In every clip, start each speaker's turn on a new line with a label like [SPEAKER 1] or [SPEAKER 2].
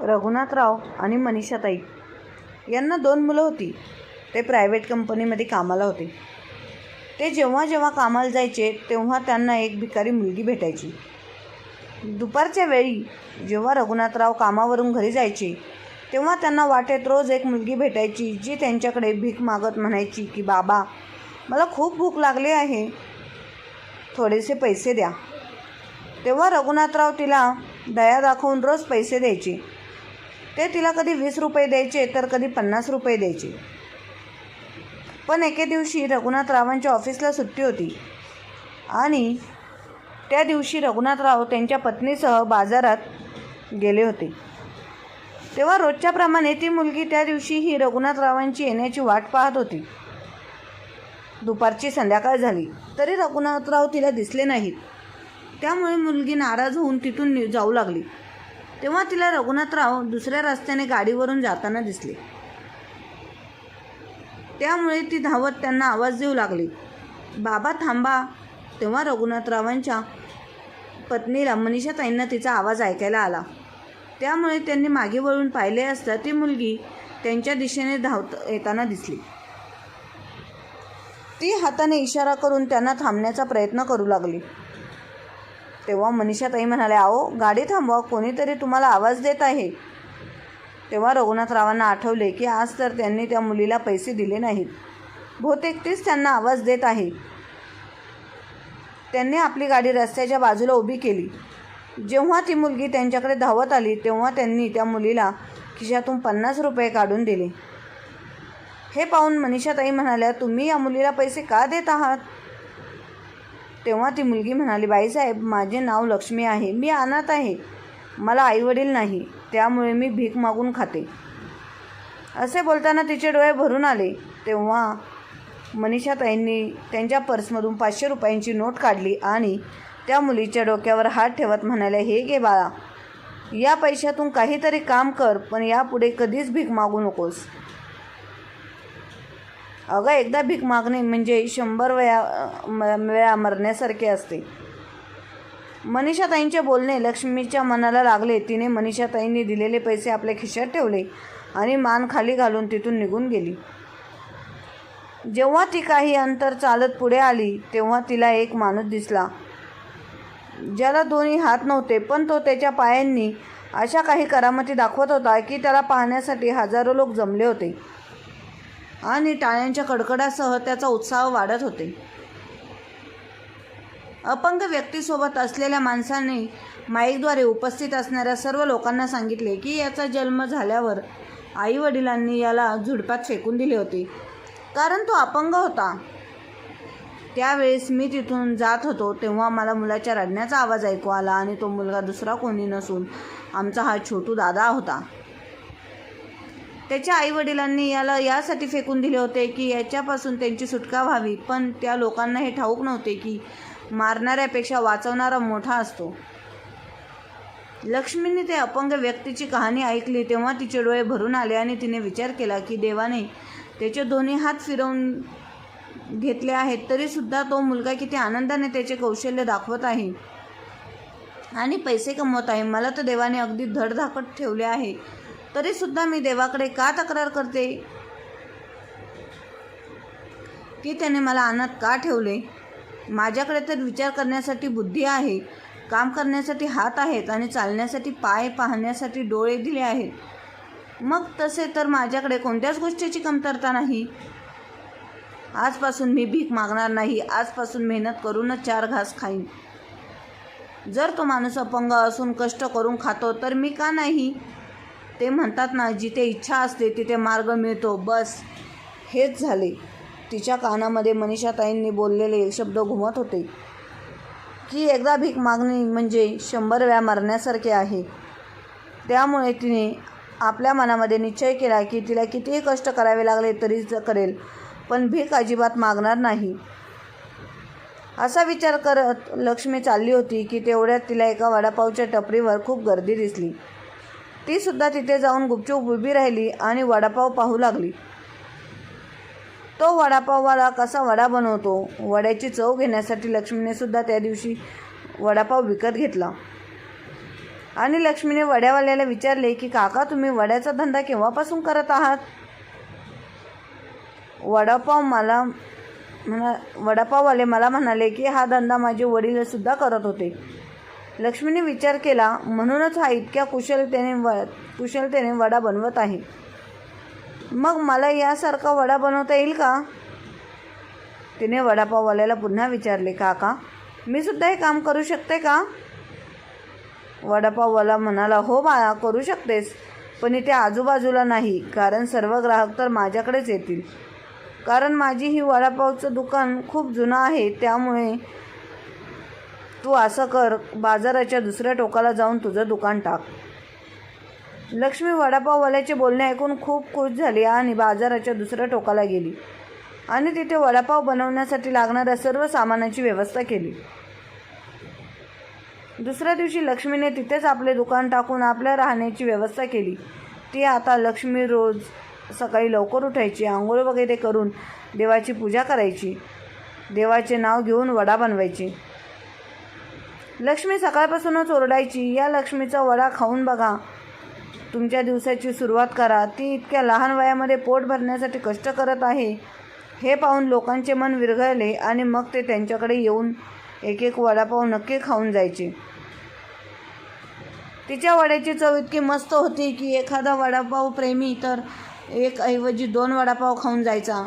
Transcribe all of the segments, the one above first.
[SPEAKER 1] रघुनाथराव आणि मनीषाताई यांना 2 मुलं होती. ते प्रायव्हेट कंपनीमध्ये कामाला होते. ते जेव्हा जेव्हा कामाला जायचे तेव्हा त्यांना एक भिकारी मुलगी भेटायची. दुपारच्या वेळी जेव्हा रघुनाथराव कामावरून घरी जायचे तेव्हा त्यांना वाटेत रोज एक मुलगी भेटायची, जी त्यांच्याकडे भीक मागत म्हणायची की बाबा, मला खूप भूक लागली आहे, थोडेसे पैसे द्या. तेव्हा रघुनाथराव तिला दया दाखवून रोज पैसे द्यायचे. ते तिला कधी 20 रुपये द्यायचे तर कधी 50 रुपये द्यायचे. पण एके दिवशी रघुनाथरावांच्या ऑफिसला सुट्टी होती आणि त्या दिवशी रघुनाथराव त्यांच्या पत्नीसह बाजारात गेले होते. तेव्हा रोजच्याप्रमाणे ती मुलगी त्या दिवशीही रघुनाथरावांची येण्याची वाट पाहत होती. दुपारची संध्याकाळ झाली तरी रघुनाथराव तिला दिसले नाहीत. त्यामुळे मुलगी नाराज होऊन तिथून जाऊ लागली. तेव्हा तिला रघुनाथराव दुसऱ्या रस्त्याने गाडीवरून जाताना दिसले. त्यामुळे ती धावत त्यांना आवाज देऊ लागली, बाबा थांबा. तेव्हा रघुनाथरावांच्या पत्नीला मनीषाताईंना तिचा आवाज ऐकायला आला. त्यामुळे त्यांनी मागे वळून पाहिले असता ती मुलगी त्यांच्या दिशेने धावत येताना दिसली. ती हाताने इशारा करून त्यांना थांबण्याचा प्रयत्न करू लागली. तेव्हा मनीषाताई म्हणाल्या, अहो गाडी थांबवा, कोणीतरी तुम्हाला आवाज देत आहे. तेव्हा रघुनाथरावांना आठवले की आज तर त्यांनी त्या मुलीला पैसे दिले नाहीत. बहुतेक तीच त्यांना आवाज देत आहे. त्यांनी आपली गाडी रस्त्याच्या बाजूला उभी केली. जेव्हा ती मुलगी त्यांच्याकडे धावत आली तेव्हा त्यांनी त्या मुलीला खिशातून 50 रुपये काढून दिले. हे पाहून मनीषाताई म्हणाल्या, तुम्ही या मुलीला पैसे का देत आहात? तेव्हा ती मुलगी म्हणाली, बाईसाहेब, माझे नाव लक्ष्मी आहे, मी अनाथ आहे, मला आईवडील नाही, त्यामुळे मी भीक मागून खाते. असे बोलताना तिचे डोळे भरून आले. तेव्हा मनीषाताईंनी त्यांच्या पर्समधून 500 रुपयांची नोट काढली आणि त्या मुलीच्या डोक्यावर हात ठेवत म्हणाल्या, हे घे बाळा, या पैशातून काहीतरी काम कर, पण यापुढे कधीच भीक मागू नकोस. अगं, एकदा भीक मागणे म्हणजे 100 वेळा मरण्यासारखे असते. मनीषाताईंचे बोलणे लक्ष्मीच्या मनाला लागले. तिने मनीषाताईंनी दिलेले पैसे आपल्या खिशात ठेवले आणि मान खाली घालून तिथून निघून गेली. जेव्हा ती काही अंतर चालत पुढे आली तेव्हा तिला एक माणूस दिसला, ज्याला दोन्ही हात नव्हते, पण तो त्याच्या पायांनी अशा काही करामती दाखवत होता की त्याला पाहण्यासाठी हजारो लोक जमले होते आणि टाळ्यांच्या कडकडासह त्याचा उत्साह वाढत होते. अपंग व्यक्तीसोबत असलेल्या माणसाने माईकद्वारे उपस्थित असणाऱ्या सर्व लोकांना सांगितले की याचा जन्म झाल्यावर आईवडिलांनी याला झुडपात फेकून दिले होते, कारण तो अपंग होता. त्यावेळेस मी तिथून जात होतो तेव्हा मला मुलाच्या रडण्याचा आवाज ऐकू आला आणि तो मुलगा दुसरा कोणी नसून आमचा हा छोटू दादा होता. त्याच्या आईवडिलांनी याला यासाठी फेकून दिले होते की याच्यापासून त्यांची सुटका व्हावी, पण त्या लोकांना हे ठाऊक नव्हते की मारणाऱ्यापेक्षा वाचवणारा मोठा असतो. लक्ष्मीने ते अपंग व्यक्तीची कहाणी ऐकली तेव्हा तिचे डोळे भरून आले आणि तिने विचार केला की देवाने त्याचे दोन्ही हात फिरवून घेतले आहेत, तरीसुद्धा तो मुलगा किती आनंदाने त्याचे कौशल्य दाखवत आहे आणि पैसे कमवत आहे. मला तर देवाने अगदी धडधाकट ठेवले आहे, तरीसुद्धा मी देवाकडे का तक्रार करते की त्याने मला अनाथ का ठेवले? माझ्याकडे तर विचार करण्यासाठी बुद्धी आहे, काम करण्यासाठी हात आहेत आणि चालण्यासाठी पाय, पाहण्यासाठी डोळे दिले आहेत. मग तसे तर माझ्याकडे कोणत्याच गोष्टीची कमतरता नाही. आजपासून मी भीक मागणार नाही. आजपासून मेहनत करूनच 4 घास खाईन. जर तो माणूस अपंग असून कष्ट करून खातो तर मी का नाही? ते म्हणतात ना, जिथे इच्छा असते तिथे मार्ग मिळतो. बस हेच झाले. तिच्या कानामध्ये मनीषाताईंनी बोललेले शब्द घुमत होते की एकदा भीक मागणे म्हणजे 100 वेळा मरण्यासारखे आहे. त्यामुळे तिने आपल्या मनामध्ये निश्चय केला की तिला कितीही कष्ट करावे लागले तरी करेल, पण भीक अजिबात मागणार नाही. असा विचार करत लक्ष्मी चालली होती की तेवढ्यात तिला एका वडापावच्या टपरीवर खूप गर्दी दिसली. ती सुद्धा तिथे जाऊन गुपचूप उभी राहिली आणि वडापाव पाहू लागली. तो वडापाववाला कसा वडा बनवतो, वड्याची चव घेण्यासाठी लक्ष्मीने सुद्धा त्या दिवशी वडापाव विकत घेतला. आणि लक्ष्मीने वड्यावाल्याला विचारले की काका, तुम्ही वड्याचा धंदा केव्हापासून करत आहात? वडापाववाले मला म्हणाले की हा धंदा माझे वडील सुद्धा करत होते. लक्ष्मीने विचार केला, म्हणूनच हा इतक्या कुशलतेने वडा बनवत आहे. मग मला यासारखा वडा बनवता येईल का? तिने वडापाववाल्याला पुन्हा विचारले, काका, मी सुद्धा हे काम करू शकते का? वडापाववाला म्हणाला, हो बाळा, करू शकतेस, पण इथे आजूबाजूला नाही, कारण सर्व ग्राहक तर माझ्याकडेच येतील. कारण माझी ही वडापावचं दुकान खूप जुनं आहे. त्यामुळे तू असं कर, बाजाराच्या दुसऱ्या टोकाला जाऊन तुझं दुकान टाक. लक्ष्मी वडापाववाल्याचे बोलणे ऐकून खूप खुश झाली आणि बाजाराच्या दुसऱ्या टोकाला गेली आणि तिथे वडापाव बनवण्यासाठी लागणाऱ्या सर्व सामानाची व्यवस्था केली. दुसऱ्या दिवशी लक्ष्मीने तिथेच आपले दुकान टाकून आपल्या राहण्याची व्यवस्था केली. ती आता लक्ष्मी रोज सकाळी लवकर उठायची, आंघोळ वगैरे करून देवाची पूजा करायची, देवाचे नाव घेऊन वडा बनवायची. लक्ष्मी सकाळपासूनच ओरडायची, या लक्ष्मीचा वडा खाऊन बघा, तुमच्या दिवसाची सुरुवात करा. ती इतक्या लहान वयामध्ये पोट भरण्यासाठी कष्ट करत आहे हे पाहून लोकांचे मन विरघळले आणि मग ते त्यांच्याकडे येऊन एक एक वडापाव नक्की खाऊन जायचे. तिच्या वड्याची चव इतकी मस्त होती की एखादा वडापाव प्रेमी तर एक ऐवजी 2 वडापाव खाऊन जायचा.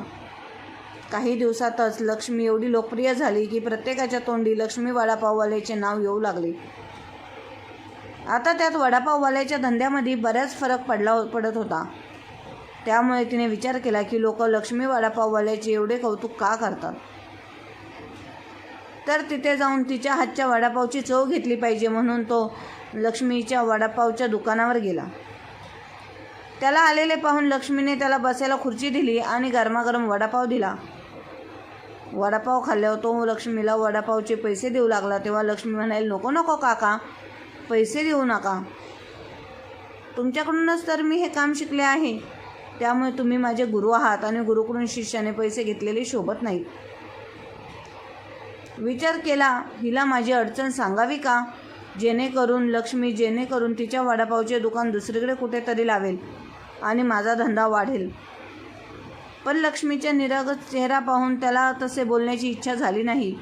[SPEAKER 1] काही दिवसातच लक्ष्मी एवढी लोकप्रिय झाली की प्रत्येकाच्या तोंडी लक्ष्मी वडापाववाल्याचे नाव येऊ लागले. आता त्यात वडापाववाल्याच्या धंद्यामध्ये बराच फरक पडत होता. त्यामुळे तिने विचार केला की लोक लक्ष्मी वडापाववाल्याचे एवढे कौतुक का करतात, तर तिथे जाऊन तिच्या हातच्या वडापावची चव घेतली पाहिजे. म्हणून तो लक्ष्मीच्या वडापावच्या दुकानावर गेला. त्याला आलेले पाहून लक्ष्मीने त्याला बसायला खुर्ची दिली आणि गरमागरम वडापाव दिला. वडापाव खाल्ल्यावर तो लक्ष्मीला वडापावचे पैसे देऊ लागला. तेव्हा लक्ष्मी म्हणाली, नको नको काका, पैसे देऊ नका, तुमच्याकडूनच तर मी हे काम शिकले आहे. त्यामुळे तुम्ही माझे गुरु आहात आणि गुरुकडून शिष्याने पैसे घेतलेले शोभत नाहीत. विचार केला, हिला माझी अडचण सांगावी का, जेणेकरून तिच्या वडापावचे दुकान दुसरीकडे कुठेतरी लावेल आणि माझा धंदा वाढेल. पण लक्ष्मीचा निरागस चेहरा पाहून त्याला तसे बोलण्याची इच्छा झाली नाही.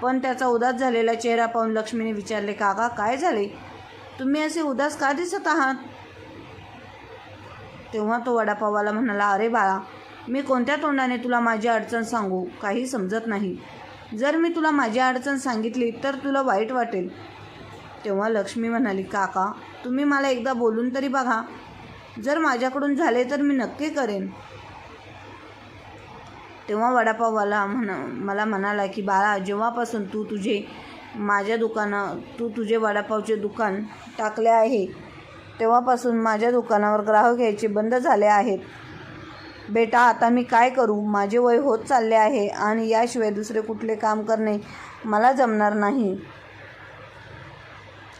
[SPEAKER 1] पण त्याचा उदास झालेला चेहरा पाहून लक्ष्मीने विचारले, काका, काय झाले, तुम्ही असे उदास का दिसत आहात? तेव्हा तो वडापाववाला म्हणाला, अरे बाळा, मी कोणत्या तोंडाने तुला माझी अडचण सांगू, काही समजत नाही. जर मी तुला माझी अडचण सांगितली तर तुला वाईट वाटेल. तेव्हा लक्ष्मी म्हणाली, काका, तुम्ही मला एकदा बोलून तरी बघा, जर माझ्याकडून झाले तर मी नक्की करेन. तेव्हा वडापाववाला मला म्हणाला की बाळा, जेव्हापासून तू तुझे वडापावचे दुकान टाकले आहे तेव्हापासून माझ्या दुकानावर ग्राहक यायचे बंद झाले आहेत. बेटा, आता मी काय करू, माझे वय होत चालले आहे आणि याशिवाय दुसरे कुठले काम करणे मला जमणार नाही.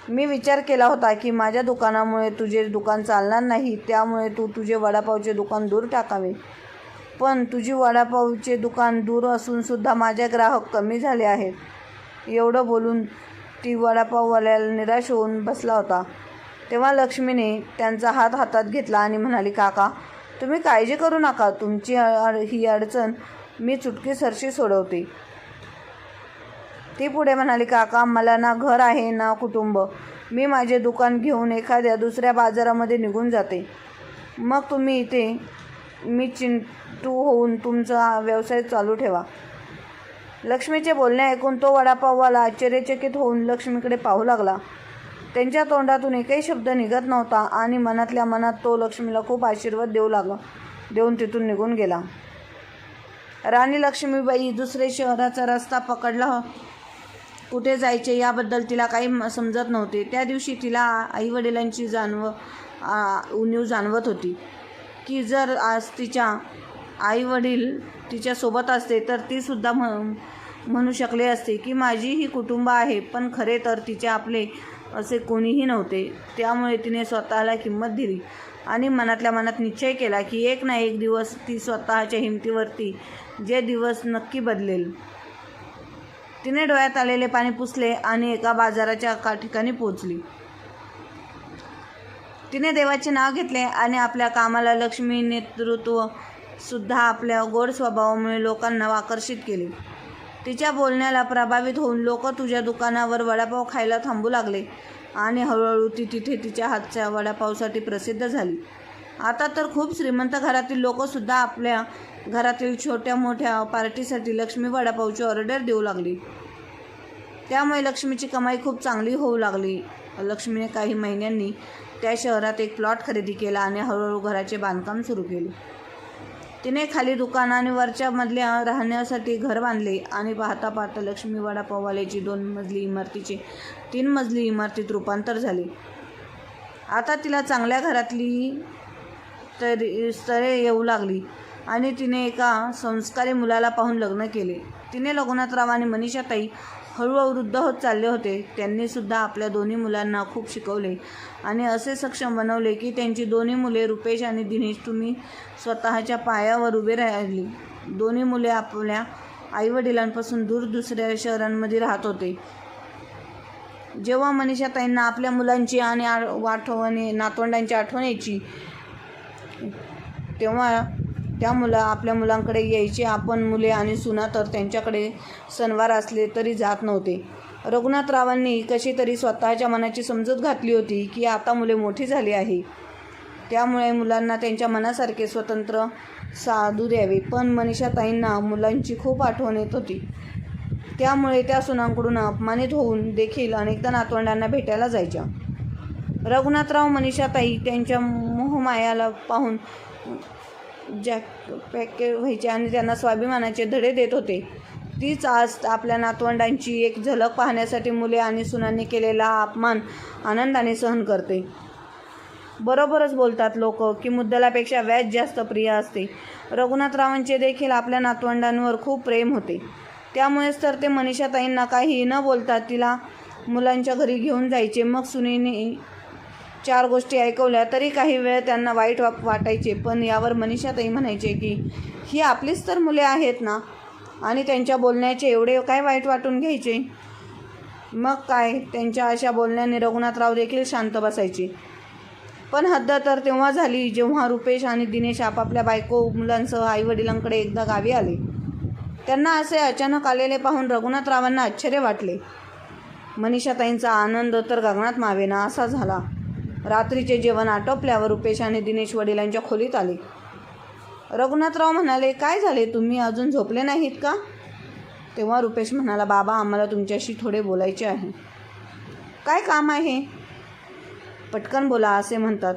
[SPEAKER 1] मी विचार केला होता की माझ्या दुकानामुळे तुझे दुकान चालणार नाही, त्यामुळे तू तुझे वडापावचे दुकान दूर टाकावे. पण तुझी वडापावचे दुकान दूर असूनसुद्धा माझे ग्राहक कमी झाले आहेत. एवढं बोलून ती वडापाववाल्याला निराश होऊन बसला होता. तेव्हा लक्ष्मीने त्यांचा हात हातात घेतला आणि म्हणाली, काका, तुम्ही काळजी करू नका, तुमची ही अडचण मी चुटकीसरशी सोडवते. ती पुढे म्हणाली, काका, मला ना घर आहे ना कुटुंब, मी माझे दुकान घेऊन एखाद्या दुसऱ्या बाजारामध्ये निघून जाते. मग तुम्ही इथे मी चिंटू होऊन तुमचा व्यवसाय चालू ठेवा. लक्ष्मीचे बोलणे ऐकून तो वडापाववाला आश्चर्यचकित होऊन लक्ष्मीकडे पाहू लागला. त्यांच्या तोंडातून एकही शब्द निघत नव्हता आणि मनातल्या मनात तो लक्ष्मीला खूप आशीर्वाद देऊन तिथून निघून गेला. राणी लक्ष्मीबाई दुसरे शहराचा रस्ता पकडला. कुठे जायचे याबद्दल तिला काही समजत नव्हते. त्या दिवशी तिला आईवडिलांची उणीव जाणवत होती की जर आज तिच्या आईवडील तिच्यासोबत असते तर तीसुद्धा म्हणू शकले असते की माझीही कुटुंब आहे. पण खरे तर तिचे आपले असे कोणीही नव्हते. त्यामुळे तिने स्वतःला किंमत दिली आणि मनातल्या मनात निश्चय केला की एक ना एक दिवस ती स्वतःच्या हिमतीवरती जे दिवस नक्की बदलेल. तिने डोळ्यात आलेले पाणी पुसले आणि एका बाजाराच्या ठिकाणी पोचली. तिने देवाचे नाव घेतले आणि आपल्या कामाला लक्ष्मी नेतृत्व सुद्धा आपल्या गोड स्वभावामुळे लोकांना आकर्षित केले. तिच्या बोलण्याला प्रभावित होऊन लोक तुझ्या दुकानावर वडापाव खायला थांबू लागले आणि हळूहळू ती तिथे तिच्या हातच्या वडापावसाठी प्रसिद्ध झाली. आता तर खूप श्रीमंत घरातील लोकसुद्धा आपल्या घरातील छोट्या मोठ्या पार्टीसाठी लक्ष्मी वडापावची ऑर्डर देऊ लागली. त्यामुळे लक्ष्मीची कमाई खूप चांगली होऊ लागली. लक्ष्मीने काही महिन्यांनी त्या शहरात एक प्लॉट खरेदी केला आणि हळूहळू घराचे बांधकाम सुरू केले. तिने खाली दुकान आणि वरच्या मधल्या राहण्यासाठी घर बांधले आणि पाहता पाहता लक्ष्मी वडापाववाल्याची 2 मजली इमारतीचे 3 मजली इमारतीत रूपांतर झाले. आता तिला चांगल्या घरातली स्थळे येऊ लागली आणि तिने एका संस्कारी मुलाला पाहून लग्न केले. तिने रघुनाथराव आणि मनीषाताई हळूहळू वृद्ध होत चालले होते. त्यांनी सुद्धा आपल्या दोन्ही मुलांना खूप शिकवले आणि असे सक्षम बनवले की त्यांची दोन्ही मुले रुपेश आणि दिनेश तुम्ही स्वतःच्या पायावर उभे राहिली. दोन्ही मुले आपल्या आईवडिलांपासून दूर दुसऱ्या शहरांमध्ये राहत होते. जेव्हा मनीषाताईंना आपल्या मुलांची आणि नातवंडांची आठवण यायची तेव्हा आपल्या मुलांकडे यायचे. आपण मुले आणि सुना तर त्यांच्याकडे सणवार असले तरी जात नव्हते. रघुनाथरावांनी कशी तरी स्वतःच्या मनाची समजूत घातली होती की आता मुले मोठी झाली आहे, त्यामुळे मुलांना त्यांच्या मनासारखे स्वतंत्र साधू द्यावे. पण मनीषाताईंना मुलांची खूप आठवण येत होती. त्यामुळे त्या सुनांकडून अपमानित होऊन देखील अनेकदा नातवंडांना भेटायला जायच्या. रघुनाथराव मनीषाताई त्यांच्या मोहमायाला पाहून पॅके व्हायचे आणि त्यांना स्वाभिमानाचे धडे देत होते. तीच आज आपल्या नातवंडांची एक झलक पाहण्यासाठी मुले आणि सुनांनी केलेला अपमान आनंदाने सहन करते. बरोबरच बोलतात लोक की मुद्दलापेक्षा व्याज जास्त प्रिय असते. रघुनाथरावांचे देखील आपल्या नातवंडांवर खूप प्रेम होते. त्यामुळेच तर ते मनीषाताईंना काही न बोलता तिला मुलांच्या घरी घेऊन जायचे. मग सुनेने 4 गोष्टी ऐकवल्या तरी काही वेळ त्यांना वाईट वाटायचे. पण यावर मनीषाताई म्हणायचे की ही आपलीच तर मुले आहेत ना, आणि त्यांच्या बोलण्याचे एवढे काय वाईट वाटून घ्यायचे. मग काय, त्यांच्या अशा बोलण्याने रघुनाथराव देखील शांत बसायचे. पण हद्द तर तेव्हा झाली जेव्हा रुपेश आणि दिनेश आपापल्या बायको मुलांसह आईवडिलांकडे एकदा गावी आले. त्यांना असे अचानक आलेले पाहून रघुनाथरावांना आश्चर्य वाटले. मनीषाताईंचा आनंद तर गगनात मावेना असा झाला. रात्रीचे जेवण आटोपल्यावर रुपेश आणि दिनेश वडिलांच्या खोलीत आले. रघुनाथराव म्हणाले, काय झाले, तुम्ही अजून झोपले नाहीत का? तेव्हा रुपेश म्हणाला, बाबा आम्हाला तुमच्याशी थोडे बोलायचे आहे. काय काम आहे? पटकन बोला असे म्हणतात.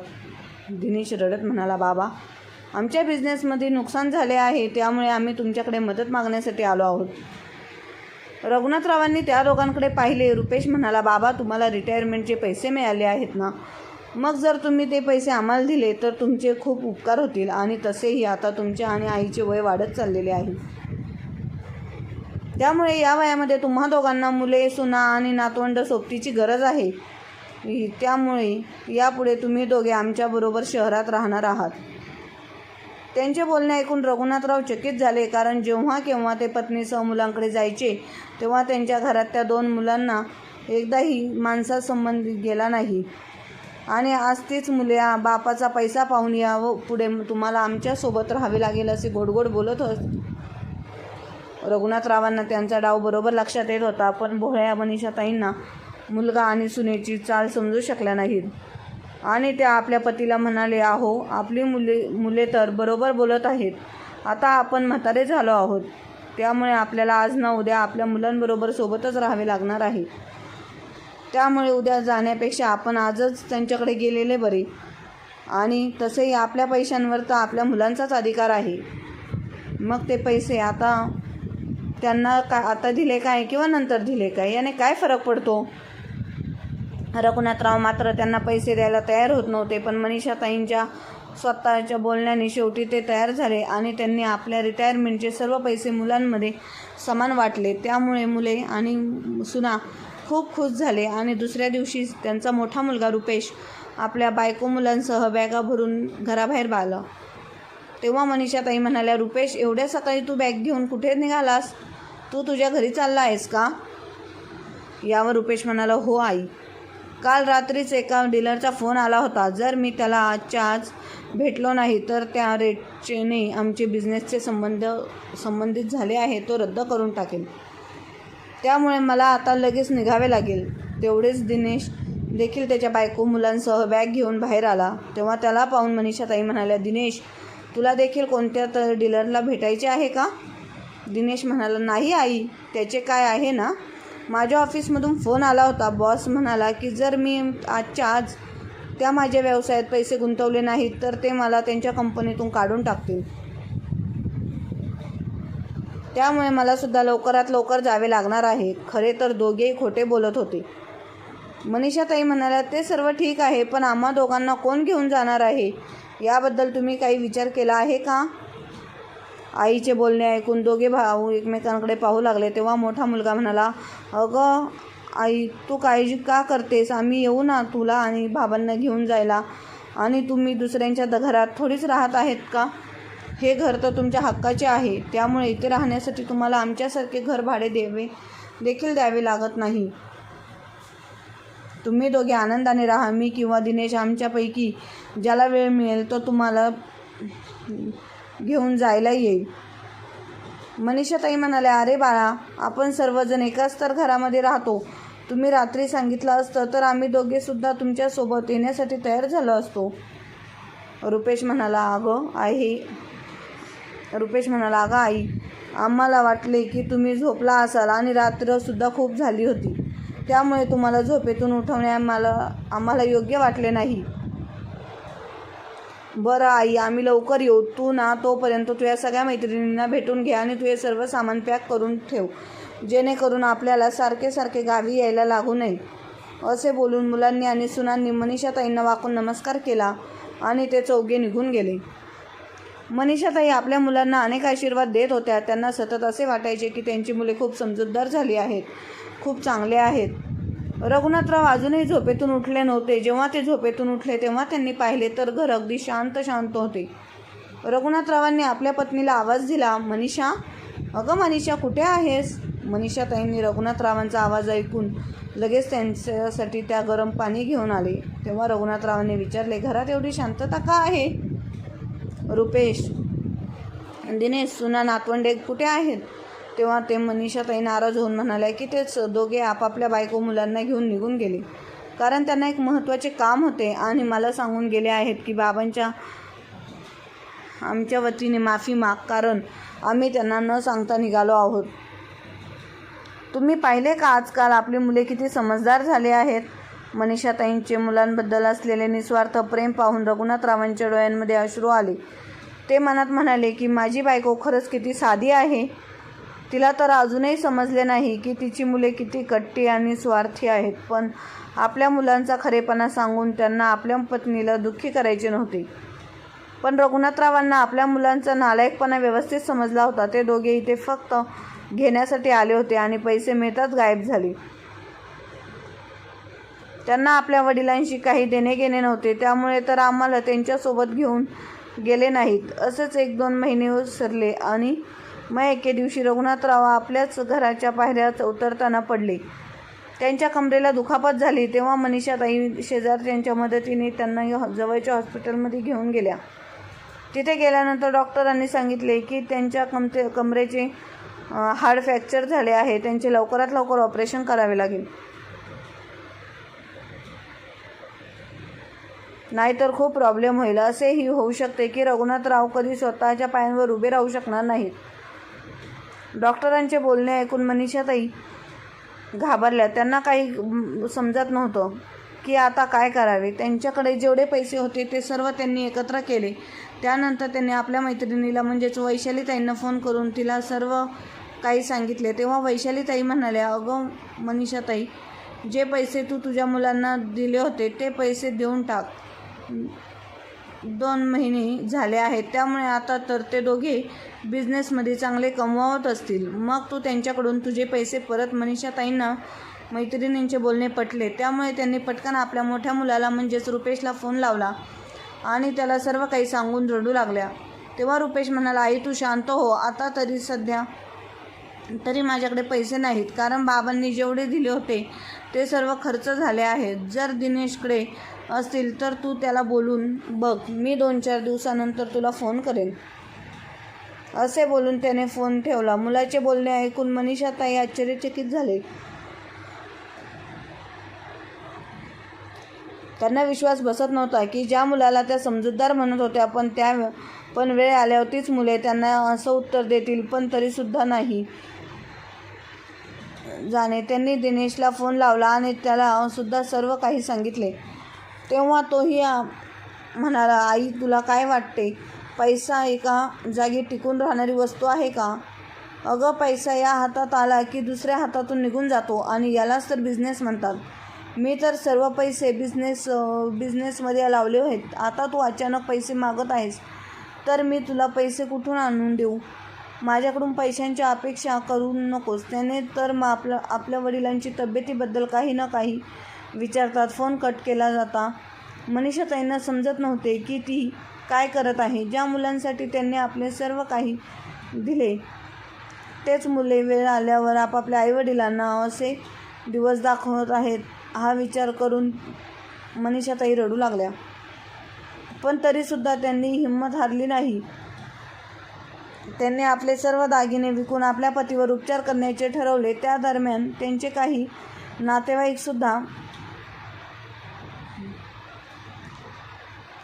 [SPEAKER 1] दिनेश रडत म्हणाला, बाबा आमच्या बिझनेसमध्ये नुकसान झाले आहे, त्यामुळे आम्ही तुमच्याकडे मदत मागण्यासाठी आलो आहोत. रघुनाथरावांनी त्या दोघांकडे पाहिले. रुपेश म्हणाला, बाबा तुम्हाला रिटायरमेंटचे पैसे मिळाले आहेत ना, मग जर तुम्ही ते पैसे आम्हाला दिले तर तुमचे खूप उपकार होतील. आणि तसेही आता तुमच्या आणि आईचे वय वाढत चाललेले आहे, त्यामुळे या वयामध्ये तुम्हा दोघांना मुले, सुना आणि नातवंड सोबतीची गरज आहे. त्यामुळे यापुढे तुम्ही दोघे आमच्याबरोबर शहरात राहणार आहात. त्यांचे बोलणे ऐकून रघुनाथराव चकित झाले, कारण जेव्हा केव्हा ते पत्नीसह मुलांकडे जायचे तेव्हा त्यांच्या घरात त्या 2 मुलांना एकदाही माणसासंबंधी गेला नाही. आणि आज तीच मुले बापाचा पैसा पाहून यावं पुढे तुम्हाला आमच्यासोबत राहावे लागेल असे गोडगोड बोलत होते. रघुनाथरावांना त्यांचा डाव बरोबर लक्षात येत होता, पण भोळ्या मनीषाताईंना मुलगा आणि सुनेची चाल समजू शकल्या नाहीत. आणि त्या आपल्या पतीला म्हणाले, अहो आपली मुले तर बरोबर बोलत आहेत. आता आपण म्हातारे झालो आहोत, त्यामुळे आपल्याला आज ना उद्या आपल्या मुलांबरोबर सोबतच राहावे लागणार आहे. त्यामुळे उद्या जाण्यापेक्षा आपण आजच त्यांच्याकडे गेलेले बरे. आणि तसेही आपल्या पैशांवर तर आपल्या मुलांचाच अधिकार आहे. मग ते पैसे आता त्यांना आता दिले काय किंवा नंतर दिले काय याने काय फरक पडतो? रघुनाथराव मात्र त्यांना पैसे द्यायला तयार होत नव्हते. पण मनीषाताईंच्या स्वतःच्या बोलण्याने शेवटी ते तयार झाले आणि त्यांनी आपल्या रिटायरमेंटचे सर्व पैसे मुलांमध्ये समान वाटले. त्यामुळे मुले आणि सुना खूप खुश झाले. आणि दुसऱ्या दिवशी त्यांचा मोठा मुलगा रुपेश आपल्या बायको मुलांसह बॅगा भरून घराबाहेर आला. तेव्हा मनीषाताई म्हणाल्या, रुपेश एवढ्या सकाळी तू बॅग घेऊन कुठे निघालास? तू तुझ्या घरी चालला आहेस का? यावर रुपेश म्हणाला, हो आई, काल रात्रीच एका डीलरचा फोन आला होता. जर मी त्याला आजच्या आज भेटलो नाही तर त्या रेटने आमचे बिझनेसचे संबंधित झाले आहे तो रद्द करून टाकेल. त्यामुळे मला आता लगेच निघावे लागेल. तेवढेच दिनेश देखील त्याच्या बायको मुलांसह बॅग घेऊन बाहेर आला. तेव्हा त्याला पाहून मनीषाताई म्हणाल्या, दिनेश, तुला देखील कोणत्या तर डीलरला भेटायचे आहे का? दिनेश म्हणाला, नाही आई, त्याचे काय आहे ना. माझ्या ऑफिसमधून फोन आला होता. बॉस म्हणाला की जर मी आजच्या आज त्या माझ्या व्यवसायात पैसे गुंतवले नाहीत तर ते मला त्यांच्या कंपनीतून काढून टाकतील. त्यामुळे मला सुद्धा लवकरात लवकर जावे लागणार आहे. खरे तर दोघेही खोटे बोलत होते. मनीषाताई म्हणाल्या, ते सर्व ठीक आहे, पण आम्हा दोघांना कोण घेऊन जाणार आहे याबद्दल तुम्ही काही विचार केला आहे का? आईचे बोलणे ऐकून दोघे भाऊ एकमेकांकडे पाहू लागले. तेव्हा मोठा मुलगा म्हणाला, अगं आई, तू काळजी का करतेस? आम्ही येऊ ना तुला आणि बाबांना घेऊन जायला. आणि तुम्ही दुसऱ्यांच्या घरात थोडीच राहत आहेत का? हे घर तर तुमच्या हक्काचे आहे. त्यामुळे इथे राहण्यासाठी तुम्हाला आमच्यासारखे घर भाडे देखील द्यावे लागत नाही. तुम्ही दोघे आनंदाने राहा. मी किंवा दिनेश आमच्यापैकी ज्याला वेळ मिळेल तो तुम्हाला घेऊन जायला येईल. मनीषाताई म्हणाल्या, अरे बाळा, आपण सर्वजण एकाच तर घरामध्ये राहतो. तुम्ही रात्री सांगितलं असतं तर आम्ही दोघेसुद्धा तुमच्यासोबत येण्यासाठी तयार झालो असतो. रुपेश म्हणाला, अगं आई, आम्हाला वाटले की तुम्ही झोपला असाल आणि रात्रसुद्धा खूप झाली होती. त्यामुळे तुम्हाला झोपेतून उठवणे आम्हाला योग्य वाटले नाही. बरं आई, आम्ही लवकर येऊ. तू ना तोपर्यंत तुझ्या सगळ्या मैत्रिणींना भेटून घे आणि तुझे सर्व सामान पॅक करून ठेव, जेणेकरून आपल्याला सारखे गावी यायला लागू नये. असे बोलून मुलांनी आणि सुनांनी मनीषाताईंना वाकून नमस्कार केला आणि ते चौघे निघून गेले. मनीषाताई आपल्या मुलांना अनेक आशीर्वाद देत होत्या. त्यांना सतत असे वाटायचे की त्यांची मुले खूप समजूतदार झाली आहेत, खूप चांगले आहेत. रघुनाथराव अजूनही झोपेतून उठले नव्हते. जेव्हा ते झोपेतून उठले तेव्हा त्यांनी पाहिले तर घर अगदी शांत होते. रघुनाथरावांनी आपल्या पत्नीला आवाज दिला, मनीषा, अगं मनीषा, कुठे आहेस? मनीषाताईंनी रघुनाथरावांचा आवाज ऐकून लगेच त्यांच्यासाठी त्या गरम पाणी घेऊन आले. तेव्हा रघुनाथरावांनी विचारले, घरात एवढी शांतता का आहे? रुपेश, दिनेश, सुना, नातवंडे कुठे आहेत? तेव्हा ते मनीषाताई नाराज होऊन म्हणाल्या की तेच दोघे आपापल्या बायको मुलांना घेऊन निघून गेले, कारण त्यांना एक महत्त्वाचे काम होते आणि मला सांगून गेले आहेत की बाबांच्या आमच्या वतीने माफी माग, कारण आम्ही त्यांना न सांगता निघालो आहोत. तुम्ही पाहिले का आजकाल आपली मुले किती समजदार झाले आहेत? मनीषाताईंचे मुलांबद्दल असलेले निस्वार्थ प्रेम पाहून रघुनाथरावांच्या डोळ्यांमध्ये अश्रू आले. ते मनात म्हणाले की माझी बायको खरंच किती साधी आहे. तिला तर अजूनही समजले नाही की तिची मुले किती कट्टी आणि स्वार्थी आहेत. पण आपल्या मुलांचा खरेपणा सांगून त्यांना आपल्या पत्नीला दुःखी करायचे नव्हते. पण रघुनाथरावांना आपल्या मुलांचा नालायकपणा व्यवस्थित समजला होता. ते दोघे इथे फक्त घेण्यासाठी आले होते आणि पैसे मिळताच गायब झाले. त्यांना आपल्या वडिलांशी काही देणे-घेणे नव्हते. त्यामुळे तर आम्हाला त्यांच्यासोबत घेऊन गेले नाहीत. असेच 1-2 महिने उसरले आणि मग एके दिवशी रघुनाथराव आपल्याच घराच्या पायऱ्या उतरताना पडले. त्यांच्या कमरेला दुखापत झाली. तेव्हा मनीषाताई शेजारच्यांच्या मदतीने त्यांना जवळच्या हॉस्पिटलमध्ये घेऊन गेल्या. तिथे गेल्यानंतर डॉक्टरांनी सांगितले की त्यांच्या कमरेचे हाड फ्रॅक्चर झाले आहे. त्यांचे लवकरात लवकर ऑपरेशन करावे लागेल, नाहीतर खूप प्रॉब्लेम होईल. असेही होऊ शकते की रघुनाथराव कधी स्वतःच्या पायांवर उभे राहू शकणार नाहीत. डॉक्टरांचे बोलणे ऐकून मनीषाताई घाबरल्या. त्यांना काही समजत नव्हतं की आता काय करावे. त्यांच्याकडे जेवढे पैसे होते ते सर्व त्यांनी एकत्र केले. त्यानंतर त्यांनी आपल्या मैत्रिणीला म्हणजेच वैशालीताईंना फोन करून तिला सर्व काही सांगितले. तेव्हा वैशालीताई म्हणाल्या, अगं मनीषाताई, जे पैसे तू तुझ्या मुलांना दिले होते ते पैसे देऊन टाक. 2 महिने झाले आहेत. त्यामुळे आता तर ते दोघे बिझनेसमध्ये चांगले कमवत असतील. मग तू त्यांच्याकडून तुझे पैसे परत. मनीषाताईंना मैत्रिणींचे बोलणे पटले. त्यामुळे त्यांनी पटकन आपल्या मोठ्या मुलाला म्हणजेच रुपेशला फोन लावला आणि त्याला सर्व काही सांगून रडू लागल्या. तेव्हा रुपेश म्हणाला, आई तू शांत हो. आता तरी सध्या तरी माझ्याकडे पैसे नाहीत, कारण बाबांनी जेवढे दिले होते ते सर्व खर्च झाले आहेत. जर दिनेशकडे असतील तर तू त्याला बोलून बघ, मी 2-4 दिवसानंतर तुला फोन करेन. असे बोलून त्याने फोन ठेवला. मुलाचे बोलणे ऐकून मनीषाताई आश्चर्यचकित झाले. त्यांना विश्वास बसत नव्हता की ज्या मुलाला त्या समजूतदार म्हणत होत्या, पण वेळ आल्यावर तीच मुले त्यांना असं उत्तर देतील. पण तरीसुद्धा नाही जाणे. त्यांनी दिनेशला फोन लावला आणि त्याला सुद्धा सर्व काही सांगितले. तेव्हा तोही म्हणाला, आई तुला काय वाटते, पैसा एका जागी टिकून राहणारी वस्तू आहे का? अगं, पैसा या हातात आला की दुसऱ्या हातातून निघून जातो आणि यालाच तर बिझनेस म्हणतात. मी तर सर्व पैसे बिझनेसमध्ये लावले आहेत. आता तू अचानक पैसे मागत आहेस तर मी तुला पैसे कुठून आणून देऊ? माझ्याकडून पैशांची अपेक्षा करू नकोस. त्याने तर आपल्या वडिलांची तब्येतीबद्दल काही ना काही विचारतात. फोन कट केला जाता. मनीषाताईंना समजत नव्हते की ती काय करत आहे. ज्या मुलांसाठी त्यांनी आपले सर्व काही दिले तेच मुले वेळ आल्यावर आपापल्या आईवडिलांना असे दिवस दाखवत आहेत हा विचार करून मनीषाताई रडू लागल्या. पण तरीसुद्धा त्यांनी हिंमत हारली नाही. त्यांनी आपले सर्व दागिने विकून आपल्या पतीवर उपचार करण्याचे ठरवले. त्या दरम्यान त्यांचे काही नातेवाईकसुद्धा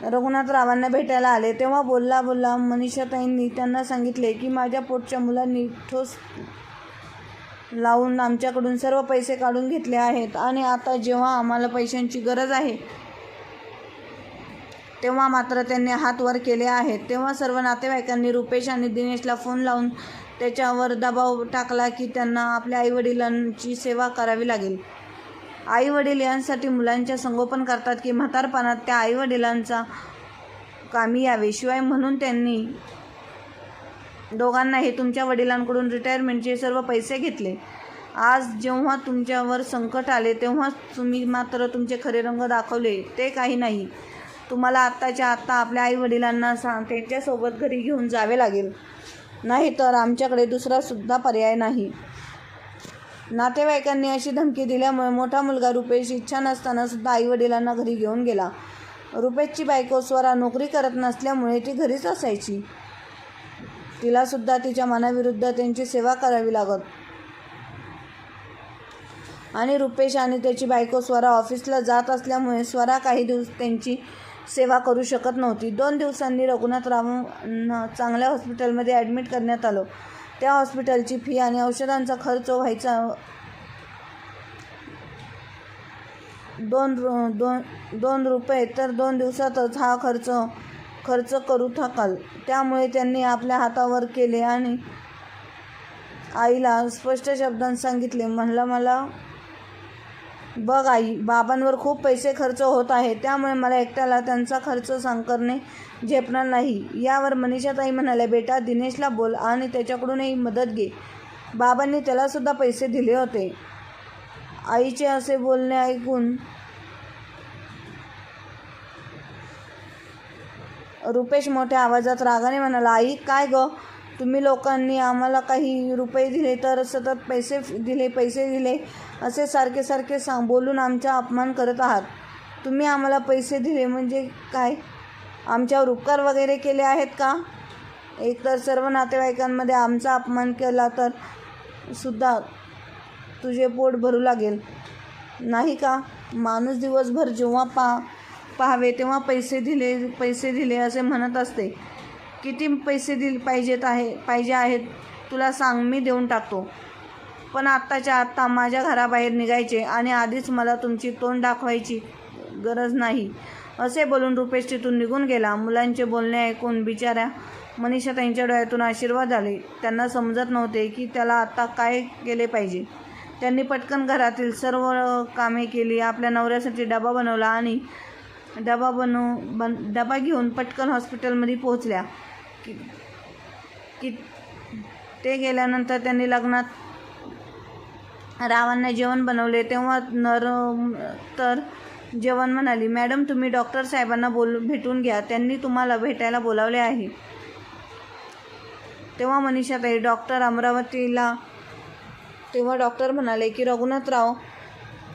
[SPEAKER 1] रघुनाथरावांना भेटायला आले. तेव्हा बोलला मनीषाताईंनी त्यांना सांगितले की माझ्या पोटच्या मुलांनी ठोस लावून आमच्याकडून सर्व पैसे काढून घेतले आहेत आणि आता जेव्हा आम्हाला पैशांची गरज आहे तेव्हा मात्र त्यांनी हात वर केले आहेत. तेव्हा सर्व नातेवाईकांनी रुपेश आणि दिनेशला फोन लावून त्याच्यावर दबाव टाकला की त्यांना आपल्या आईवडिलांची सेवा करावी लागेल. आईवडील यांसाठी मुलांचे संगोपन करतात की म्हातारपणात त्या आईवडिलांचा कामी यावे. शिवाय म्हणून त्यांनी दोघांनाही तुमच्या वडिलांकडून रिटायरमेंटचे सर्व पैसे घेतले. आज जेव्हा तुमच्यावर संकट आले तेव्हा तुम्ही मात्र तुमचे खरे रंग दाखवले. ते काही नाही, तुम्हाला आत्ताच्या आत्ता आपल्या आईवडिलांना त्यांच्यासोबत घरी घेऊन जावे लागेल, नाही तर आमच्याकडे दुसरासुद्धा पर्याय नाही. नातेवाईकांनी अशी धमकी दिल्यामुळे मोठा मुलगा रुपेश इच्छा नसताना सुद्धा आईवडिलांना घरी घेऊन गेला. रुपेशची बायको स्वरा नोकरी करत नसल्यामुळे ती घरीच असायची. तिलासुद्धा तिच्या मनाविरुद्ध त्यांची सेवा करावी लागत आणि रुपेश आणि त्याची बायको स्वरा ऑफिसला जात असल्यामुळे स्वरा काही दिवस त्यांची सेवा करू शकत नव्हती. 2 दिवसांनी रघुनाथरावांना चांगल्या हॉस्पिटलमध्ये ॲडमिट करण्यात आलं. त्या हॉस्पिटलची फी आणि औषधांचा खर्च व्हायचा 2 रुपये, तर 2 दिवसातच हा खर्च करू थकाल. त्यामुळे त्यांनी आपल्या हातावर केले आणि आईला स्पष्ट शब्दांत सांगितले. म्हणलं, मला बघ आई, बाबांवर खूप पैसे खर्च होत आहे, त्यामुळे मला एकट्याला त्यांचा खर्च करणे झेपणार नाही. यावर मनीषाताई म्हणाल्या, बेटा दिनेशला बोल आणि त्याच्याकडूनही मदत घे. बाबांनी त्यालासुद्धा पैसे दिले होते. आईचे असे बोलणे ऐकून रुपेश मोठ्या आवाजात रागाने म्हणाला, आई काय गं, तुम्ही लोकांनी आम्हाला काही रुपये दिले तर सतत पैसे दिले असे सारखे बोलून आमचा अपमान करत आहात. तुम्ही आम्हाला पैसे दिले म्हणजे काय, आमच्यावर उपकार वगैरे केले आहेत का? एकतर सर्व नातेवाईकांमध्ये आमचा अपमान केला तर सुद्धा तुझे पोट भरू लागेल नाही का? माणूस दिवसभर जेव्हा पाहावे तेव्हा पैसे दिले असे म्हणत असते. किती पैसे पाहिजे आहेत तुला सांग, मी देऊन टाकतो. पण आत्ताच्या आत्ता माझ्या घराबाहेर निघायचे आणि आधीच मला तुमची तोंड दाखवायची गरज नाही. असे बोलून रुपेश तिथून निघून गेला. मुलांचे बोलणे ऐकून बिचाऱ्या मनीषाताईंच्या डोळ्यातून आशीर्वाद आले. त्यांना समजत नव्हते की त्याला आता काय केले पाहिजे. त्यांनी पटकन घरातील सर्व कामे केली. आपल्या नवऱ्यासाठी डबा बनवला आणि डबा घेऊन पटकन हॉस्पिटलमध्ये पोहोचल्या. की ते गेल्यानंतर त्यांनी लग्नात रावांना जेवण बनवले. तेव्हा तर जेवण म्हणाली, मॅडम तुम्ही डॉक्टर साहेबांना भेटून घ्या, त्यांनी तुम्हाला भेटायला बोलावले आहे. तेव्हा मनीषाताई डॉक्टर अमरावतीला तेव्हा डॉक्टर म्हणाले की रघुनाथराव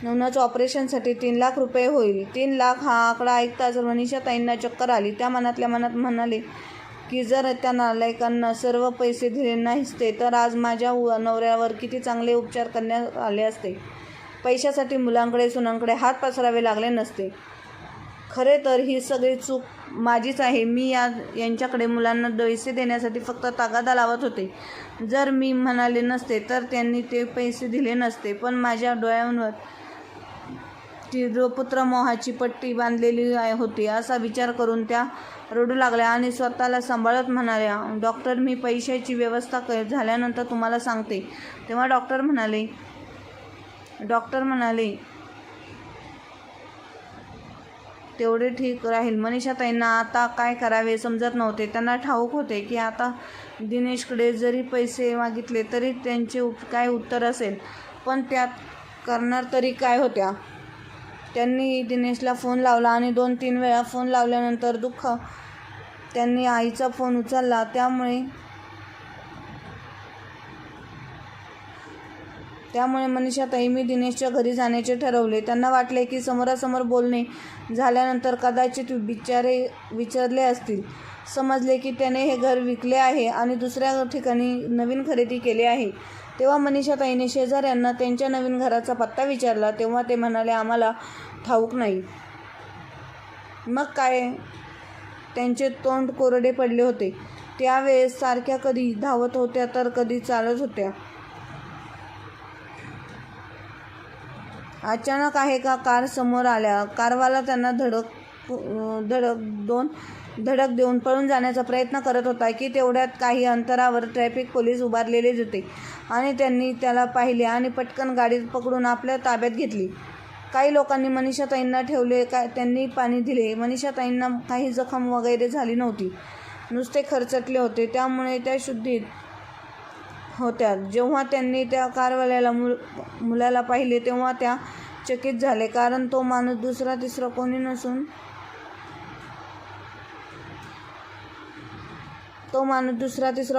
[SPEAKER 1] नवनाचं ऑपरेशनसाठी 3 लाख रुपये होईल. 3 लाख हा आकडा ऐकताच मनीषाताईंना चक्कर आली. त्या मनातल्या मनात म्हणाले की जर त्या नालायकांना सर्व पैसे दिले नसते तर आज माझ्या नवऱ्यावर किती चांगले उपचार करण्यात आले असते. पैशासाठी मुलांकडे सुनांकडे हात पसरावे लागले नसते. खरे तर ही सगळी चूक माझीच आहे. मी यांच्याकडे मुलांना पैसे देण्यासाठी फक्त तगादा लावत होते. जर मी म्हणाले नसते तर त्यांनी ते पैसे दिले नसते. पण माझ्या डोळ्यांवर ती पुत्रमोहाची पट्टी बांधलेली होती असा विचार करून त्या रडू लागल्या आणि स्वतःला सांभाळत म्हणाल्या, डॉक्टर मी पैशाची व्यवस्था झाल्यानंतर तुम्हाला सांगते. तेव्हा डॉक्टर म्हणाले तेवढे ठीक राहील. मनीषाताईंना आता काय करावे समजत नव्हते. त्यांना ठाऊक होते की आता दिनेशकडे जरी पैसे मागितले तरी त्यांचे काय उत्तर असेल, पण त्यात करणार तरी काय होत्या. त्यांनी दिनेशला फोन लावला आणि 2-3 वेळा फोन लावल्यानंतर त्यांनी आईचा फोन उचलला. त्यामुळे मनीषाताई मी दिनेशच्या घरी जाण्याचे ठरवले. त्यांना वाटले की समोरासमोर बोलणे झाल्यानंतर कदाचित विचारले असतील. समजले की त्याने हे घर विकले आहे आणि दुसऱ्या ठिकाणी नवीन खरेदी केले आहे. तेव्हा मनीषाताईने शेजाऱ्यांना त्यांच्या नवीन घराचा पत्ता विचारला. तेव्हा ते म्हणाले आम्हाला ठाऊक नाही. मग काय त्यांचे तोंड कोरडे पडले होते. त्यावेळेस सारख्या कधी धावत होत्या तर कधी चालत होत्या. अचानक आहे का कार समोर आल्या. कारवाला त्यांना धडक देऊन पळून जाण्याचा प्रयत्न करत होता की तेवढ्यात काही अंतरावर ट्रॅफिक पोलीस उभारलेले होते आणि त्यांनी त्याला पाहिले आणि पटकन गाडी पकडून आपल्या ताब्यात घेतली. काही लोकांनी मनीषाताईंना ठेवले. त्यांनी पाणी दिले. मनीषाताईंना काही जखम वगैरे झाली नव्हती, नुसते खरचटले होते. त्यामुळे त्या शुद्धीत होत्या. जेव्हा त्यांनी त्या कारवाल्याला मुलाला पाहिले तेव्हा त्या चकित झाले, कारण तो माणूस दुसरा तिसरा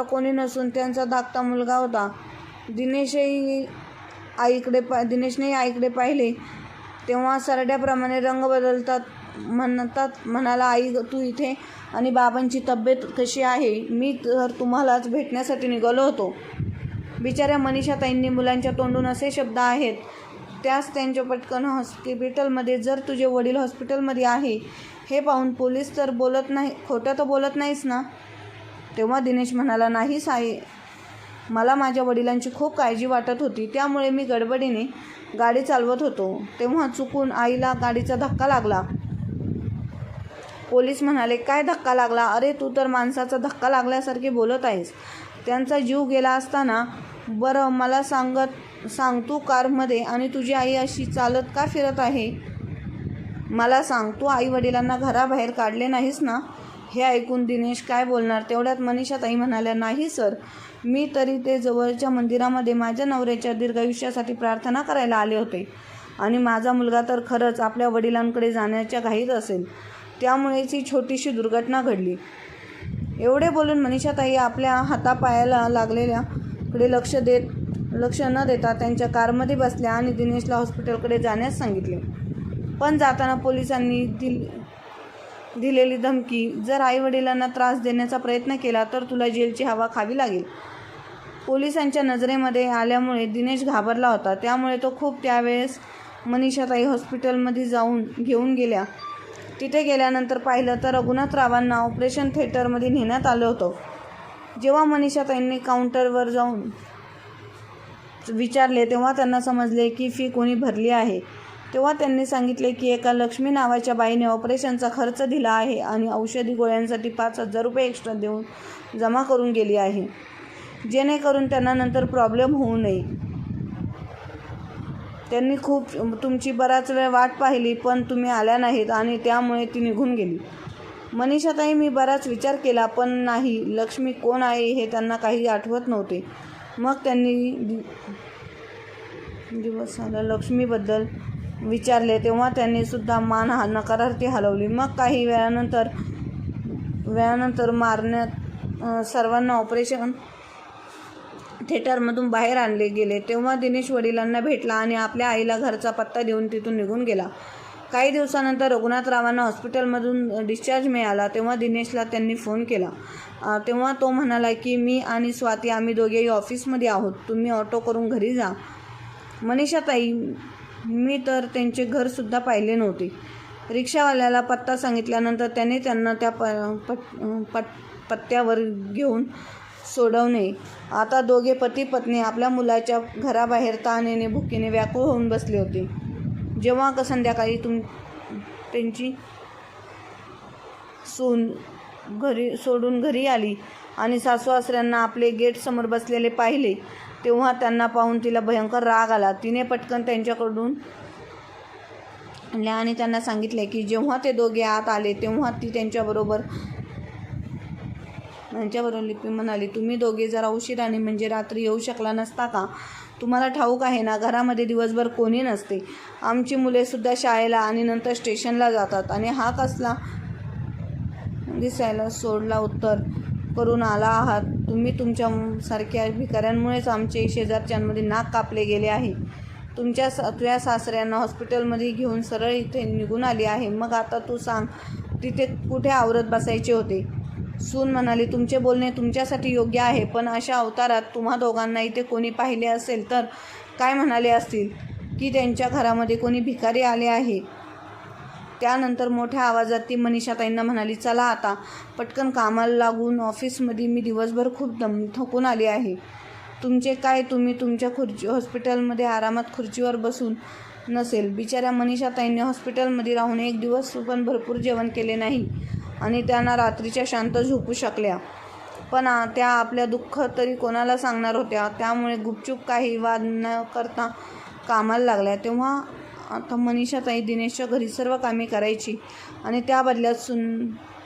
[SPEAKER 1] कोणी नसून त्यांचा धाकटा मुलगा होता. दिनेशने आईकडे पाहिले तेव्हा सरड्याप्रमाणे रंग बदलतात म्हणाला, आई तू इथे आणि बाबांची तब्येत कशी आहे? मी तर तुम्हालाच भेटण्यासाठी निघालो होतो. बिचाऱ्या मनीषाताईंनी मुलांच्या तोंडून असे शब्द आहेत त्यास त्यांच्या पटकन हॉस्पिटलमध्ये. जर तुझे वडील हॉस्पिटलमध्ये आहे हे पाहून पोलीस तर बोलत नाही, खोटं तर बोलत नाहीस ना? तेव्हा दिनेश म्हणाला, नाही साई, मला माझ्या वडिलांची खूप काळजी वाटत होती, त्यामुळे मी गडबडीने गाडी चालवत होतो. तेव्हा चुकून आईला गाडीचा धक्का लागला. पोलीस म्हणाले, काय धक्का लागला? अरे तू तर माणसाचा धक्का लागल्यासारखे बोलत आहेस. त्यांचा जीव गेला असताना. बरं मला सांग तू कारमध्ये आणि तुझी आई अशी चालत का फिरत आहे? मला सांग, तू आई वडिलांना घराबाहेर काढले नाहीस ना? हे ऐकून दिनेश काय बोलणार. तेवढ्यात मनीषाताई म्हणाल्या, नाही सर, मी तरी ते जवळच्या मंदिरामध्ये माझ्या नवऱ्याच्या दीर्घायुष्यासाठी प्रार्थना करायला आले होते आणि माझा मुलगा तर खरंच आपल्या वडिलांकडे जाण्याच्या घाईत असेल, त्यामुळेच ही छोटीशी दुर्घटना घडली. एवढे बोलून मनीषाताई आपल्या हातापायाला लागलेल्याकडे लक्ष न देता त्यांच्या कारमध्ये बसल्या आणि दिनेशला हॉस्पिटलकडे जाण्यास सांगितले. पण जाताना पोलिसांनी दिलेली धमकी, जर आईवडिलांना त्रास देण्याचा प्रयत्न केला तर तुला जेलची हवा खावी लागेल, पोलिसांच्या नजरेमध्ये आल्यामुळे दिनेश घाबरला होता. त्यामुळे तो त्यावेळेस मनीषाताई हॉस्पिटलमध्ये घेऊन गेल्या. तिथे गेल्यानंतर पाहिलं तर रघुनाथरावांना ऑपरेशन थिएटरमध्ये नेण्यात आलं होतं. जेव्हा मनीषाताईंनी काउंटरवर जाऊन विचारले तेव्हा त्यांना समजले की फी कोणी भरली आहे. तेव्हा त्यांनी सांगितले की एका लक्ष्मी नावाच्या बाईने ऑपरेशनचा खर्च दिला आहे आणि औषधी गोळ्यांसाठी 5,000 रुपये एक्स्ट्रा देऊन जमा करून गेली आहे, जेणेकरून त्यांना नंतर प्रॉब्लेम होऊ नये. त्यांनी तुमची बराच वेळ वाट पाहिली पण तुम्ही आल्या नाहीत आणि त्यामुळे ती निघून गेली. मनीषाताई, मी बराच विचार केला पण नाही, लक्ष्मी कोण आहे हे त्यांना काही आठवत नव्हते. मग त्यांनी लक्ष्मीबद्दल विचारले तेव्हा त्यांनी सुद्धा मान नकारार्थी हलवली. मग काही वेळानंतर मारण्यात सर्वांना ऑपरेशन थिएटरमधून बाहेर आणले गेले तेव्हा दिनेश वडिलांना भेटला आणि आपल्या आईला घरचा पत्ता देऊन तिथून निघून गेला. काही दिवसानंतर रघुनाथरावांना हॉस्पिटलमधून डिस्चार्ज मिळाला तेव्हा दिनेशला त्यांनी फोन केला. तेव्हा तो म्हणाला की मी आणि स्वाती आम्ही दोघेही ऑफिसमध्ये आहोत, तुम्ही ऑटो करून घरी जा. मनीषाताई, मी तर त्यांचे घरसुद्धा पाहिले नव्हते. रिक्षावाल्याला पत्ता सांगितल्यानंतर त्याने त्यांना त्या पत्त्यावर घेऊन सोडवणे. आता दोघे पती पत्नी आपल्या मुलाच्या घराबाहेर तहानेने भुकेने व्याकुळ होऊन बसले होते. जेव्हा संध्याकाळी त्यांची सून सोडून घरी आली आणि सासू-सासऱ्यांना आपले गेटसमोर बसलेले पाहिले तेव्हा त्यांना पाहून तिला भयंकर राग आला. तिने पटकन त्यांच्याकडून आणि त्यांना सांगितले की जेव्हा ते दोघे आत आले तेव्हा ती त्यांच्याबरोबर लिपी म्हणाली, तुम्ही दोघे जरा उशिराने म्हणजे रात्री येऊ शकला नसता का? तुम्हाला ठाऊक आहे ना, घरामध्ये दिवसभर कोणी नसते. आमची मुलेसुद्धा शाळेला आणि नंतर स्टेशनला जातात आणि हा कसला दिसायला सोडला उत्तर करून आला आहात. तुम्ही तुमच्यासारख्या भिकाऱ्यांमुळेच आमचे शेजारच्यांमध्ये नाक कापले गेले आहे. तुझ्या सासऱ्यांना हॉस्पिटलमध्ये घेऊन सरळ इथे निघून आली आहे. मग आता तू सांग, तिथे कुठे आवरत बसायचे होते? सून म्हणाली, तुमचे बोलणे तुमच्यासाठी योग्य आहे, पण अशा अवतारात तुम्हा दोघांना इथे कोणी पाहिले असेल तर काय म्हणाले असतील की त्यांच्या घरामध्ये कोणी भिकारी आले आहे. त्यानंतर मोठ्या आवाजात ती मनीषाताईंना म्हणाली, चला आता पटकन कामाला लागून ऑफिसमध्ये मी दिवसभर खूप थकून आली आहे. तुमचे काय, तुम्ही तुमच्या हॉस्पिटलमध्ये आरामात खुर्चीवर बसून नसेल. बिचाऱ्या मनीषाताईंनी हॉस्पिटलमध्ये राहून एक दिवस पण भरपूर जेवण केले नाही आणि त्यांना रात्रीच्या शांत झोपू शकल्या. पण त्या आपल्या दुःख तरी कोणाला सांगणार होत्या. त्यामुळे गुपचूप काही वाद न करता कामाला लागल्या. तेव्हा आता मनीषाताई दिनेशच्या घरी सर्व कामे करायची आणि त्या बदल्यात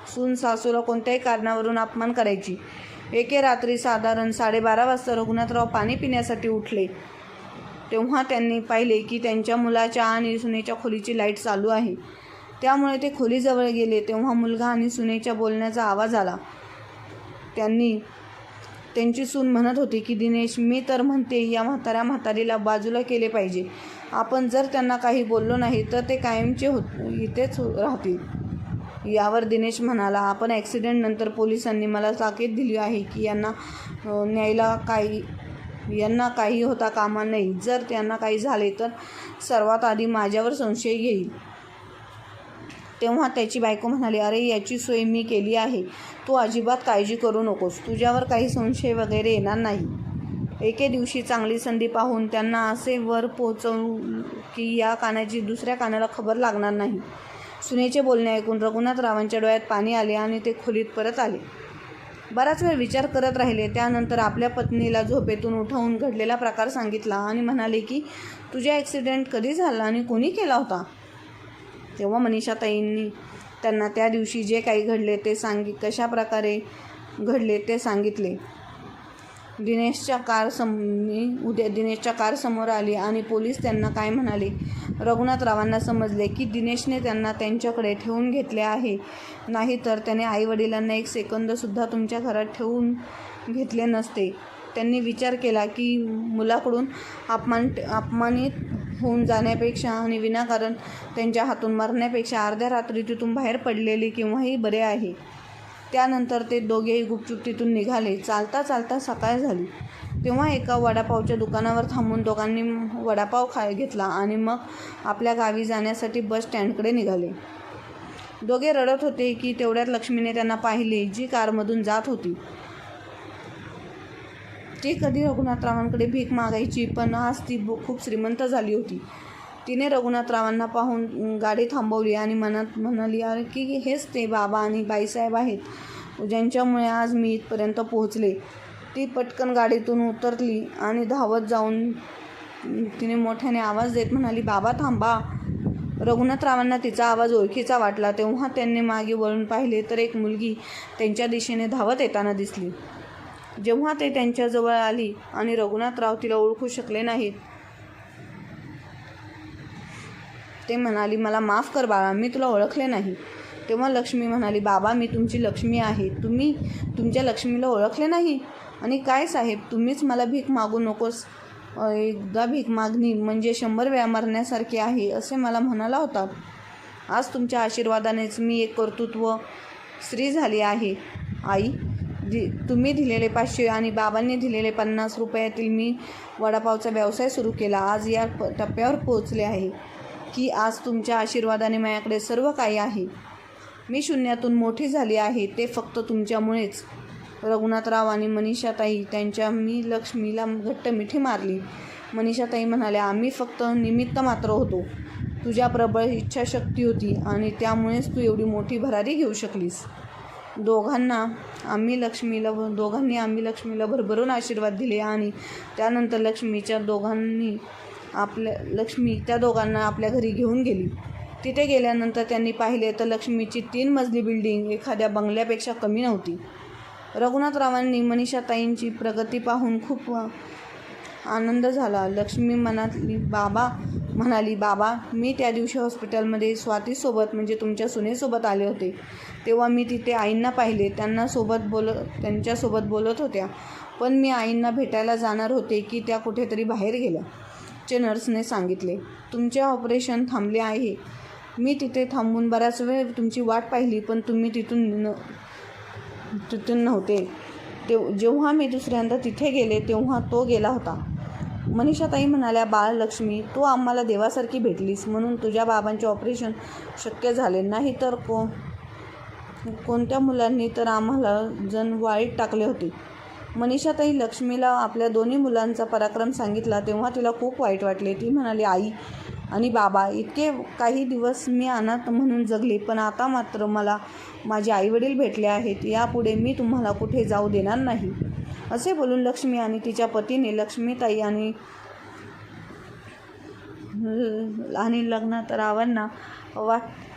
[SPEAKER 1] सून सासूला कोणत्याही कारणावरून अपमान करायची. एके रात्री साधारण 12:30 वाजता रघुनाथराव पाणी पिण्यासाठी उठले तेव्हा त्यांनी पाहिले की त्यांच्या मुलाच्या आणि सुनेच्या खोलीची लाईट चालू आहे. त्यामुळे ते खोलीजवळ गेले तेव्हा मुलगा आणि सुनेच्या बोलण्याचा आवाज आला. त्यांची सून म्हणत होती की दिनेश, मी तर म्हणते या म्हातारीला बाजूला केले पाहिजे. आपण जर त्यांना काही बोललो नाही तर ते कायमचे इथेच राहतील. यावर दिनेश म्हणाला, आपण ॲक्सिडेंटनंतर पोलिसांनी मला ताकीद दिली आहे की यांना काही होता कामा नाही. जर त्यांना काही झाले तर सर्वात आधी माझ्यावर संशय येईल. तेव्हा त्याची बायको म्हणाली, अरे याची सोय मी केली आहे, तू अजिबात काळजी करू नकोस, तुझ्यावर काही संशय वगैरे येणार नाही. एके दिवशी चांगली संधी पाहून त्यांना असे वर पोहोचवू की या कानाची दुसऱ्या कानाला खबर लागणार नाही. सुनेचे बोलणे ऐकून रघुनाथरावांच्या डोळ्यात पाणी आले आणि ते खोलीत परत आले. बराच वेळ विचार करत राहिले. त्यानंतर आपल्या पत्नीला झोपेतून उठवून घडलेला प्रकार सांगितला आणि म्हणाले की तुझा ॲक्सिडेंट कधी झाला आणि कोणी केला होता? तेव्हा मनीषाताईंनी त्यांना त्या दिवशी जे काही घडले ते कशा प्रकारे घडले ते सांगितले. दिनेशच्या कार समोर आली आणि पोलीस त्यांना काय म्हणाले. रघुनाथरावांना समजले की दिनेशने त्यांना त्यांच्याकडे ठेवून घेतले आहे, नाहीतर त्याने आईवडिलांना एक सेकंदसुद्धा तुमच्या घरात ठेवून घेतले नसते. त्यांनी विचार केला की मुलाकडून अपमानित होऊन जाण्यापेक्षा आणि विनाकारण त्यांच्या हातून मरण्यापेक्षा अर्ध्या रात्री तिथून बाहेर पडलेले केव्हाही बरे आहे. त्यानंतर ते दोघेही गुपचूप तिथून निघाले. चालता चालता सकाळ झाली तेव्हा एका वडापावच्या दुकानावर थांबून दोघांनी वडापाव घेतला आणि मग आपल्या गावी जाण्यासाठी बस स्टँडकडे निघाले. दोघे रडत होते की तेवढ्यात लक्ष्मीने त्यांना पाहिले, जी कारमधून जात होती. ती कधी रघुनाथरावांकडे भीक मागायची, पण आज ती खूप श्रीमंत झाली होती. तिने रघुनाथरावांना पाहून गाडी थांबवली आणि मनात म्हणाली की हेच ते बाबा आणि बाईसाहेब आहेत ज्यांच्यामुळे आज मी इथपर्यंत पोहोचले. ती पटकन गाडीतून उतरली आणि धावत जाऊन तिने मोठ्याने आवाज देत म्हणाली, बाबा थांबा. रघुनाथरावांना तिचा आवाज ओळखीचा वाटला. तेव्हा त्यांनी मागे वळून पाहिले तर एक मुलगी त्यांच्या दिशेने धावत येताना दिसली. जेव्हा ते त्यांच्याजवळ आली आणि रघुनाथराव तिला ओळखू शकले नाहीत, ते म्हणाली, मला माफ कर बाळा, मी तुला ओळखले नाही. तेव्हा लक्ष्मी म्हणाली, बाबा मी तुमची लक्ष्मी आहे, तुम्ही तुमच्या लक्ष्मीला ओळखले नाही? आणि काय साहेब, तुम्हीच मला भीक मागू नकोस, एकदा भीक मागणी म्हणजे 100 वेळा मरण्यासारखे आहे असे मला म्हणाला होता. आज तुमच्या आशीर्वादानेच मी एक कर्तृत्व स्त्री झाली आहे. आई, तुम्ही दिलेले 500 आणि बाबांनी दिलेले 50 रुपयातील मी वडापावचा व्यवसाय सुरू केला. आज या टप्प्यावर पोहोचले आहे की आज तुमच्या आशीर्वादाने माझ्याकडे सर्व काही आहे. मी शून्यातून मोठी झाली आहे, ते फक्त तुमच्यामुळेच. रघुनाथराव आणि मनीषाताई त्यांच्या मी लक्ष्मीला घट्ट मिठी मारली. मनीषाताई म्हणाल्या, आम्ही फक्त निमित्त मात्र होतो. तुझ्या प्रबळ इच्छाशक्ती होती आणि त्यामुळेच तू एवढी मोठी भरारी घेऊ शकलीस. दोघांनी आम्ही लक्ष्मीला भरभरून आशीर्वाद दिले आणि त्यानंतर लक्ष्मी त्या दोघांना आपल्या घरी घेऊन गेली. तिथे गेल्यानंतर त्यांनी पाहिले तर लक्ष्मीची 3 मजली बिल्डिंग एखाद्या बंगल्यापेक्षा कमी नव्हती. रघुनाथरावांनी मनीषाताईंची प्रगती पाहून खूप आनंद झाला. लक्ष्मी म्हणाली, बाबा मी त्या दिवशी हॉस्पिटलमध्ये स्वातीसोबत म्हणजे तुमच्या सुनेसोबत आले होते. तेव्हा मी तिथे आईंना पाहिले, त्यांच्यासोबत बोलत होत्या. पण मी आईंना भेटायला जाणार होते की त्या कुठेतरी बाहेर गेल्या. चे नर्सने सांगितले, तुमचे ऑपरेशन थांबले आहे. मी तिथे थांबून बराच वेळ तुमची वाट पाहिली, पण तुम्ही तिथून नव्हते. जेव्हा मी दुसऱ्यांदा तिथे गेले तेव्हा तो गेला होता. मनीषाताई म्हणाल्या, बाळ लक्ष्मी, तू आम्हाला देवासारखी भेटलीस म्हणून तुझ्या बाबांचे ऑपरेशन शक्य झाले नाही, तर कोणत्या मुलांनी तर आम्हाला जण वाळीत टाकले होते. मनीषाताई लक्ष्मीला आपल्या 2 मुलांचा पराक्रम सांगितला तेव्हा तिला खूप वाईट वाटले. ती म्हणाली, आई आणि बाबा, इतके काही दिवस मी अनाथ म्हणून जगले, पण आता मात्र मला माझे आईवडील भेटले आहेत. यापुढे मी तुम्हाला कुठे जाऊ देणार नाही. असे बोलून लक्ष्मी आणि तिच्या पतीने लक्ष्मीताई आणि रघुनाथरावांना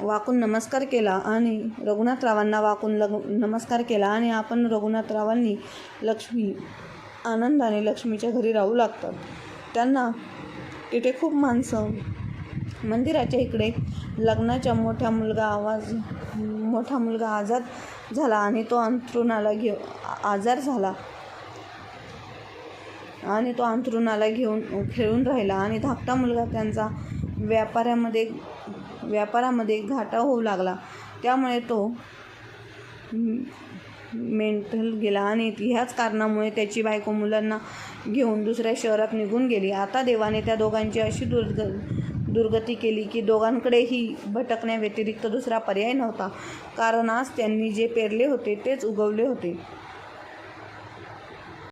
[SPEAKER 1] वाकून नमस्कार केला आणि नमस्कार केला आणि आपण रघुनाथरावांनी लक्ष्मी आनंदाने लक्ष्मीच्या घरी राहू लागतात. त्यांना तिथे खूप माणसं. मंदिराच्या इकडे लग्नाचा मोठा मुलगा आजाद झाला आणि तो अंथरुणाला घेऊन खेळून राहिला आणि धाकटा मुलगा त्यांचा व्यापारामध्ये घाटा होऊ लागला. त्यामुळे तो मेंटल गेला आणि ह्याच कारणामुळे त्याची बायको मुलांना घेऊन दुसऱ्या शहरात निघून गेली. आता देवाने त्या दोघांची अशी दुर्गती केली की दोघांकडेही भटकण्याव्यतिरिक्त दुसरा पर्याय नव्हता, कारण आज त्यांनी जे पेरले होते तेच उगवले होते.